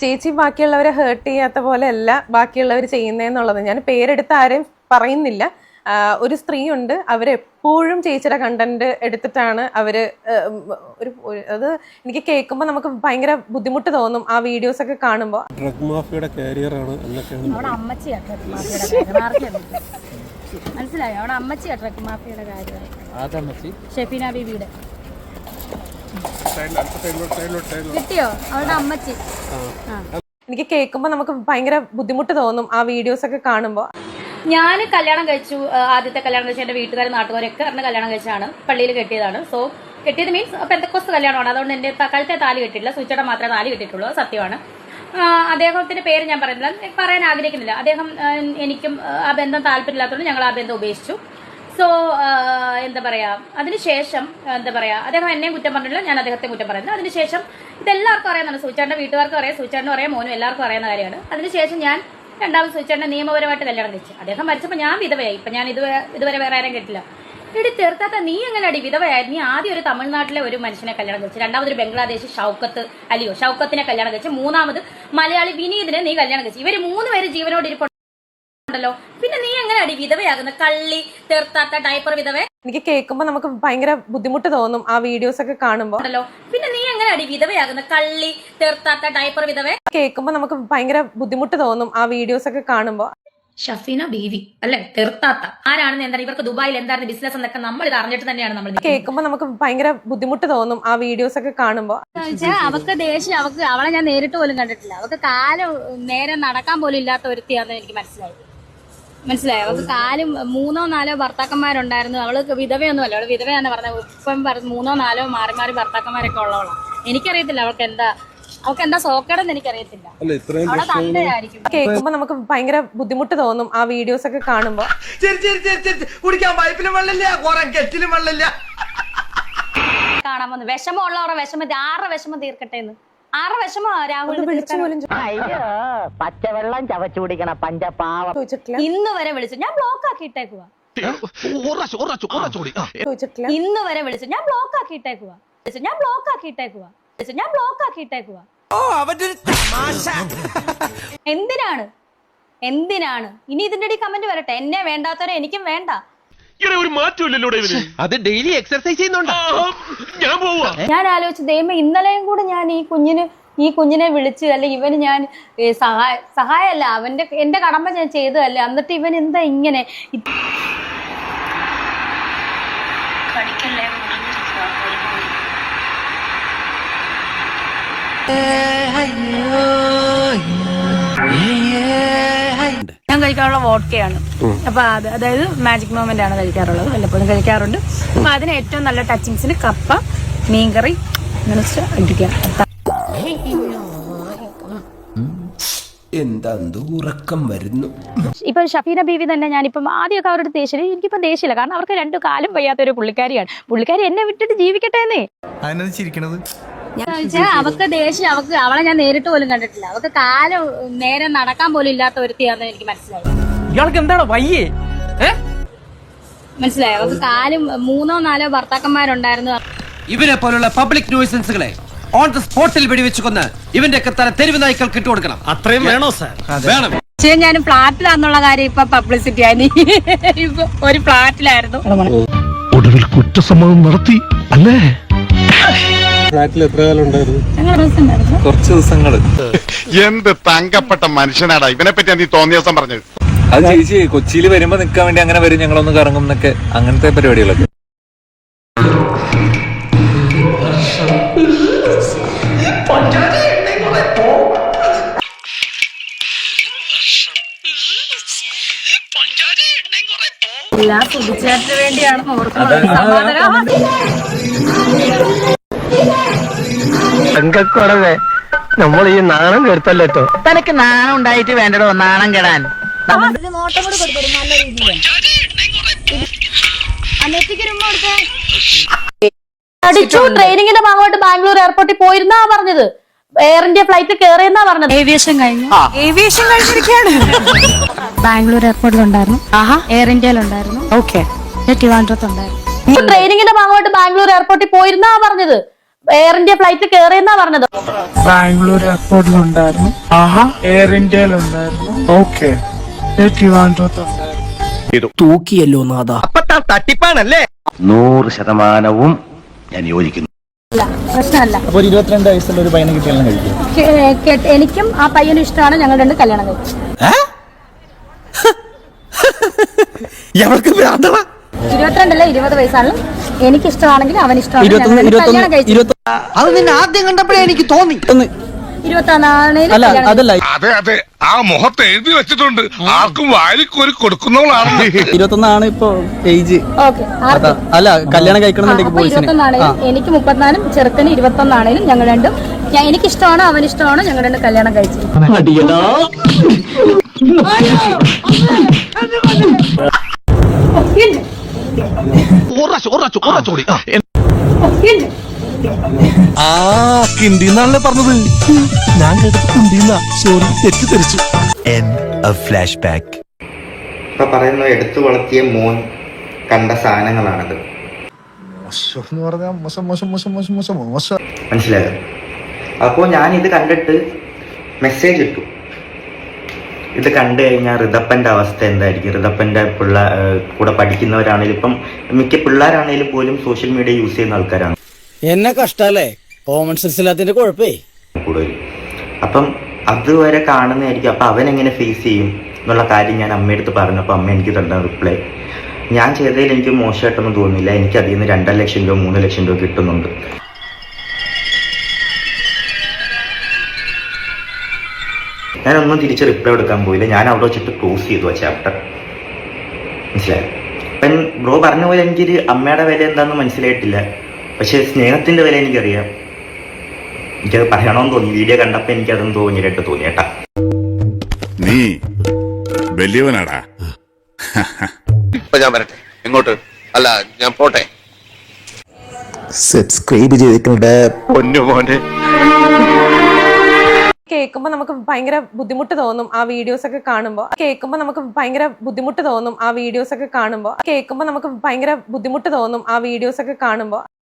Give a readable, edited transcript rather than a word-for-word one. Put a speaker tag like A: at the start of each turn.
A: ചേച്ചി ബാക്കിയുള്ളവരെ ഹേർട്ട് ചെയ്യാത്ത പോലെയല്ല ബാക്കിയുള്ളവർ ചെയ്യുന്നതെന്നുള്ളത്. ഞാൻ പേരെടുത്ത് ആരെയും പറയുന്നില്ല. ഒരു സ്ത്രീ ഉണ്ട്, അവരെപ്പോഴും ചേച്ചിയുടെ കണ്ടന്റ് എടുത്തിട്ടാണ് അവര് അത് എനിക്ക് കേൾക്കുമ്പോൾ നമുക്ക് ഭയങ്കര ബുദ്ധിമുട്ട് തോന്നും ആ വീഡിയോസ് ഒക്കെ കാണുമ്പോൾ.
B: ഡ്രഗ് മാഫിയയുടെ കാരിയറാണ്
C: മനസ്സിലായോ? അവിടെ അമ്മച്ചിയാ ഡ്രഗ് മാഫിയയുടെ കാര്യം. ഷെഫീന ബീവിയുടെ കിട്ടിയോ? അവളുടെ അമ്മച്ചി.
A: എനിക്ക് കേൾക്കുമ്പോൾ നമുക്ക് ഭയങ്കര ബുദ്ധിമുട്ട് തോന്നും ആ വീഡിയോസ് ഒക്കെ കാണുമ്പോൾ.
C: ഞാൻ കല്യാണം കഴിച്ചു, ആദ്യത്തെ കല്യാണം കഴിച്ചു എൻ്റെ വീട്ടുകാരും നാട്ടുകാരൊക്കെ പറഞ്ഞ കല്യാണം കഴിച്ചാണ്, പള്ളിയിൽ കെട്ടിയതാണ്. സോ കെട്ടിയത് മീൻസ് പെന്തക്കോസ്ത് കല്യാണമാണ്. അതുകൊണ്ട് എൻ്റെ കഴുത്തെ താലി കെട്ടിയില്ല, സ്വിച്ചട മാത്രമേ താലി കെട്ടിയിട്ടുള്ളൂ, സത്യമാണ്. അദ്ദേഹത്തിന്റെ പേര് ഞാൻ പറയാൻ ആഗ്രഹിക്കുന്നില്ല. അദ്ദേഹം എനിക്കും ആ ബന്ധം താല്പര്യമില്ലാത്തതുകൊണ്ട് ഞങ്ങൾ ആ ബന്ധം ഉപേക്ഷിച്ചു. സോ എന്താ പറയാ, അതിനുശേഷം എന്താ പറയാ, അദ്ദേഹം എന്നെയും കുറ്റം പറഞ്ഞില്ല, ഞാൻ അദ്ദേഹത്തെ കുറ്റം പറയുന്നത്. അതിനുശേഷം ഇതെല്ലാവർക്കും അറിയാവുന്നതാണ്, സൂചാറിന്റെ വീട്ടുകാർക്കും അറിയാം, സൂചാറിനും അറിയാം, മോനും എല്ലാവർക്കും അറിയാവുന്ന കാര്യമാണ്. അതിനുശേഷം ഞാൻ രണ്ടാമത് സൂചാറിന്റെ നിയമപരമായിട്ട് കല്യാണം കഴിച്ചു. അദ്ദേഹം മരിച്ചപ്പോൾ ഞാൻ വിധവയായി. ഇപ്പൊ ഞാൻ ഇതുവരെ വേറെ ആരും കേട്ടില്ല. ഇടി തീർത്താത്ത നീ എങ്ങനെ അടി വിധവയായിരുന്നു? നീ ആദ്യം ഒരു തമിഴ്നാട്ടിലെ ഒരു മനുഷ്യനെ കല്യാണം കഴിച്ചു, രണ്ടാമതൊരു ബംഗ്ലാദേശ് ഷൗക്കത്തിനെ കല്യാണം കഴിച്ചു, മൂന്നാമത് മലയാളി വിനീതിനെ നീ കല്യാണം കഴിച്ചു. ഇവര് 3 പേര് ജീവനോട് ഇരിപ്പുണ്ടല്ലോ. പിന്നെ നീ എങ്ങനെ അടി വിധവയാകുന്ന കള്ളി തീർത്താത്ത ഡയപ്പർ വിധവ?
A: എനിക്ക് കേൾക്കുമ്പോൾ നമുക്ക് ഭയങ്കര ബുദ്ധിമുട്ട് തോന്നും ആ വീഡിയോസ് ഒക്കെ കാണുമ്പോൾ.
C: പിന്നെ നീ എങ്ങനെ അടി വിധവയാകുന്ന കള്ളി തീർത്താത്ത ഡയപ്പർ വിധവ?
A: കേൾക്കുമ്പോൾ നമുക്ക് ഭയങ്കര ബുദ്ധിമുട്ട് തോന്നും ആ വീഡിയോസ് ഒക്കെ കാണുമ്പോൾ.
C: ഷഫീന ബീവി അല്ലെ, തീർത്താത്ത ആരാണെന്ന്, എന്താണ് ഇവർക്ക് ദുബായിൽ എന്തായിരുന്നു ബിസിനസ് എന്നൊക്കെ നമ്മൾ ഇത് അറിഞ്ഞിട്ട് തന്നെയാണ് നമ്മൾ
A: കേൾക്കുമ്പോൾ നമുക്ക് ഭയങ്കര ബുദ്ധിമുട്ട് തോന്നും ആ വീഡിയോസ് ഒക്കെ കാണുമ്പോൾ.
C: അവക്ക് ദേഷ്യം, അവളെ ഞാൻ നേരിട്ട് പോലും കണ്ടിട്ടില്ല. അവക്ക് കാലം നേരെ നടക്കാൻ പോലും ഇല്ലാത്ത ഒരുത്തിയാണെന്ന് എനിക്ക് മനസ്സിലായോ? അവൾക്ക് കാലും 3ഓ 4ഓ ഭർത്താക്കന്മാരുണ്ടായിരുന്നു. അവൾക്ക് വിധവയൊന്നുമല്ല, അവള് വിധവയാന്ന് പറഞ്ഞത്. ഇപ്പം 3ഓ 4ഓ മാറി മാറി ഭർത്താക്കന്മാരൊക്കെ ഉള്ളവളാണ്. എനിക്കറിയത്തില്ല അവൾക്ക് എന്താ സോക്കേടെന്ന് എനിക്കറിയത്തില്ല.
A: കേൾക്കുമ്പോൾ നമുക്ക് ഭയങ്കര ബുദ്ധിമുട്ട് തോന്നും ആ വീഡിയോസ് ഒക്കെ കാണുമ്പോൾ.
C: കാണാൻ വന്നു വിഷമമുള്ളവരുടെ വിഷമം, ആരുടെ വിഷമം തീർക്കട്ടെ എന്ന്. ആരുടെ വിഷമോ രാഹുൽ?
D: പച്ചവെള്ളം ചവച്ചു കുടിക്കണ പഞ്ചപാവം.
C: ഇന്ന് വരെ വിളിച്ചു, ഞാൻ ബ്ലോക്ക് ആക്കിയിട്ടേക്കുക. ഇന്ന് വരെ വിളിച്ചു, ഞാൻ ബ്ലോക്ക് ആക്കിയിട്ടേക്കുക. എന്തിനാണ് ഇനി ഇതിന്റെ ഇടയിൽ കമന്റ് വരട്ടെ? എന്നെ വേണ്ടാത്തവരെ എനിക്കും വേണ്ട. ഞാൻ ആലോചിച്ചു, ദൈവമേ, ഇന്നലെയും കൂടെ ഞാൻ ഈ കുഞ്ഞിനെ വിളിച്ച്, അല്ലെ ഇവന് ഞാൻ സഹായമല്ല, എന്റെ കടമ ഞാൻ ചെയ്തതല്ലേ, എന്നിട്ട് ഇവൻ എന്താ ഇങ്ങനെ? ഞാൻ കഴിക്കാറുള്ള വോഡ്കയാണ്. അപ്പൊ അതായത് മാജിക് മൊമെന്റ് ആണ് കഴിക്കാറുള്ളത്, വല്ലപ്പോഴും കഴിക്കാറുണ്ട്. അപ്പൊ അതിന് ഏറ്റവും നല്ല ടച്ചിങ്സിന് കപ്പ, മീൻകറി അങ്ങനെ അടിക്കാം.
E: എന്താ ഉറക്കം വരുന്നു.
C: ഇപ്പൊ ഷഫീന ബീവി തന്നെ, ഞാനിപ്പം ആദ്യമൊക്കെ അവരുടെ ദേഷ്യം, എനിക്കിപ്പം ദേഷ്യമില്ല. കാരണം അവർക്ക് 2 കാലും വയ്യാത്ത ഒരു പുള്ളിക്കാരിയാണ്. പുള്ളിക്കാരി എന്നെ വിട്ടിട്ട് ജീവിക്കട്ടെ എന്നേ. അവക്ക് ദേഷ്യം, അവളെ ഞാൻ നേരിട്ട് പോലും കണ്ടിട്ടില്ല. അവക്ക് കാലം നേരെ നടക്കാൻ പോലും ഇല്ലാത്ത ഒരുത്തിയാണെന്ന് എനിക്ക് മനസ്സിലായി. മനസ്സിലായോ? അവക്ക് കാലും 3ഓ 4ഓ ഭർത്താക്കന്മാരുണ്ടായിരുന്നു.
E: ഇവരെ പോലുള്ള പബ്ലിക് ന്യൂസൻസുകളെ ഓൺ ദ സ്പോട്ടിൽ വെടിവെച്ച് കൊന്ന് ഇവന്റെ തല തെരുവ് നായ്ക്കൾക്ക് ഇട്ടുകൊടുക്കണം. അത്രയും വേണോ സാർ? വേണം.
C: ഞാനും ഫ്ലാറ്റിലാന്നുള്ള കാര്യം ഇപ്പൊ പബ്ലിസിറ്റി ആയി. ഇപ്പൊ ഒരു ഫ്ലാറ്റിലായിരുന്നു.
F: ഒടുവിൽ കുറ്റസമ്മതം നടത്തി അല്ലേ?
B: ഫ്ലാറ്റിൽ എത്ര കാലം ഉണ്ടായിരുന്നു?
F: കുറച്ച് ദിവസങ്ങള്.
G: എന്ത് തങ്കപ്പെട്ട മനുഷ്യനാടാ ഇവനെ പറ്റി നീ തോന്നിയ ദിവസം പറഞ്ഞത്.
F: അത് ചേച്ചി കൊച്ചിയിൽ വരുമ്പോ നിക്കാൻ വേണ്ടി അങ്ങനെ വരും, ഞങ്ങളൊന്ന് കറങ്ങും എന്നൊക്കെ, അങ്ങനത്തെ പരിപാടികളൊക്കെ.
C: എല്ലാം സുധിച്ചേട്ടന് വേണ്ടിയാണ്
D: തങ്കക്കുറവേ, നമ്മൾ ഈ നാണം കേട്ടല്ലോ. തനക്ക് നാണം ഉണ്ടായിട്ട് വേണ്ടടോ നാണം കെടാൻ.
C: ട്രെയിനിങ്ങിന്റെ ഭാഗമായിട്ട് ബാംഗ്ലൂർ എയർപോർട്ടിൽ പോയിരുന്നാ പറഞ്ഞത്. എയർ ഇന്ത്യ ഫ്ലൈറ്റ് കയറിയെന്നാ പറഞ്ഞത്. ഏവിയേഷൻ കഴിഞ്ഞിരിക്കുകയാണ്. ബാംഗ്ലൂർ എയർപോർട്ടിലുണ്ടായിരുന്നു, എയർ ഇന്ത്യയിലുണ്ടായിരുന്നു, ട്രിവാൻഡ്രത്തുണ്ടായിരുന്നു. ട്രെയിനിങ്ങിന്റെ ഭാഗമായിട്ട് ബാംഗ്ലൂർ എയർപോർട്ടിൽ പോയിരുന്നാ പറഞ്ഞത്. എയർ ഇന്ത്യ ഫ്ലൈറ്റ് കയറിയെന്നാ പറഞ്ഞത്.
H: ബാംഗ്ലൂർ എയർപോർട്ടിലുണ്ടായിരുന്നു. എയർ ഇന്ത്യയിലുണ്ടായിരുന്നു. ഓക്കെ
D: തൂക്കിയല്ലോ നാഥ. അപ്പൊ തട്ടിപ്പാണല്ലേ?
I: 100% ഞാൻ യോജിക്കുന്നു.
C: പ്രശ്നമല്ല.
H: അപ്പൊ 22 വയസ്സുള്ള ഒരു പയ്യനെ കിട്ടിയാലും കഴിക്കും.
C: എനിക്കും ആ പയ്യനും ഇഷ്ടമാണ്. ഞങ്ങൾ രണ്ട് കല്യാണം കഴിച്ചു. 22 20 വയസ്സാണ്. എനിക്ക് ഇഷ്ടമാണെങ്കിൽ അവൻ ഇഷ്ടമാണ്. കല്യാണം കഴിച്ചു.
D: അത് നിന്നെ ആദ്യം കണ്ടപ്പോഴേ എനിക്ക് തോന്നി.
C: 21
H: അതല്ല,
G: അതെ അതെ, ആ മുഖത്ത് എഴുതി വെച്ചിട്ടുണ്ട്, ആർക്കും വാരിക്കോരി കൊടുക്കുന്നവളാണ്.
H: 21 ഇപ്പൊ ഏജ്. അല്ല, കല്യാണം കഴിക്കണം.
C: 21 എനിക്ക് 34, ചെറുക്കന് 21 ഞങ്ങൾ രണ്ടും എനിക്ക് ഇഷ്ടമാണ് അവൻ ഇഷ്ടമാണ്. ഞങ്ങൾ രണ്ടും കല്യാണം കഴിച്ചു.
E: കിണ്ടിന്നാണല്ലേ പറഞ്ഞത്? ഞാൻ കേട്ടത് കുണ്ടിന്ന. സോറി, തെറ്റിദ്ധരിച്ചു. Flash back.
I: ഇപ്പൊ പറയുന്ന എടുത്തു വളർത്തിയ മോൻ കണ്ട സാധനങ്ങളാണത്. മനസ്സിലായോ? അപ്പോൾ ഞാൻ ഇത് കണ്ടിട്ട് മെസ്സേജ് ഇട്ടു. ഇത് കണ്ടു കഴിഞ്ഞാൽ ഋതപ്പൻ്റെ അവസ്ഥ എന്തായിരിക്കും? ഋതപ്പൻ്റെ കൂടെ പഠിക്കുന്നവരാണേലും ഇപ്പം മിക്ക പിള്ളേരാണേലും പോലും സോഷ്യൽ മീഡിയ യൂസ് ചെയ്യുന്ന ആൾക്കാരാണ്.
D: എന്നെ കഷ്ടല്ലേ? കോമൺ സെൻസ് ഇല്ലാത്തതിന്റെ കുഴപ്പേ
I: കൂടുതൽ. അപ്പം അതുവരെ കാണുന്നതായിരിക്കും. അപ്പം അവൻ എങ്ങനെ ഫേസ് ചെയ്യും എന്നുള്ള കാര്യം ഞാൻ അമ്മയടുത്ത് പറഞ്ഞപ്പോൾ അമ്മ എനിക്ക് തന്ന റിപ്ലൈ, ഞാൻ ചെയ്തതിൽ എനിക്ക് മോശമായിട്ടൊന്നും തോന്നുന്നില്ല, എനിക്ക് അതിൽ നിന്ന് 2 ലക്ഷം രൂപ 3 ലക്ഷം രൂപ കിട്ടുന്നുണ്ട്. ഞാനൊന്നും തിരിച്ച് റിപ്ലൈ എടുക്കാൻ പോയില്ല. ഞാൻ അവിടെ വെച്ചിട്ട് ക്ലോസ് ചെയ്തു ആ ചാപ്റ്റർ. മനസ്സിലായോ? അപ്പം ബ്രോ പറഞ്ഞ പോലെ എനിക്കൊരു അമ്മയുടെ വില എന്താണെന്ന് മനസ്സിലായിട്ടില്ല. പക്ഷെ സ്നേഹത്തിന്റെ വില എനിക്കറിയാം. എനിക്കത് പറയണമെന്ന് തോന്നി. വീഡിയോ കണ്ടപ്പോൾ എനിക്കതും തോന്നിയിട്ട് തോന്നി കേട്ടാ.
G: നീ വലിയവനാടാ.
I: ഞാൻ വരട്ടെ. എങ്ങോട്ട്? അല്ല, ഞാൻ പോട്ടെ.
E: സബ്സ്ക്രൈബ് ചെയ്തിട്ടുണ്ട്
G: പൊന്നു മോനെ.
A: കേൾക്കുമ്പോൾ നമുക്ക് ഭയങ്കര ബുദ്ധിമുട്ട് തോന്നും ആ വീഡിയോസ് ഒക്കെ കാണുമ്പോൾ. കേൾക്കുമ്പോൾ നമുക്ക് ഭയങ്കര ബുദ്ധിമുട്ട് തോന്നും ആ വീഡിയോസ് ഒക്കെ കാണുമ്പോൾ.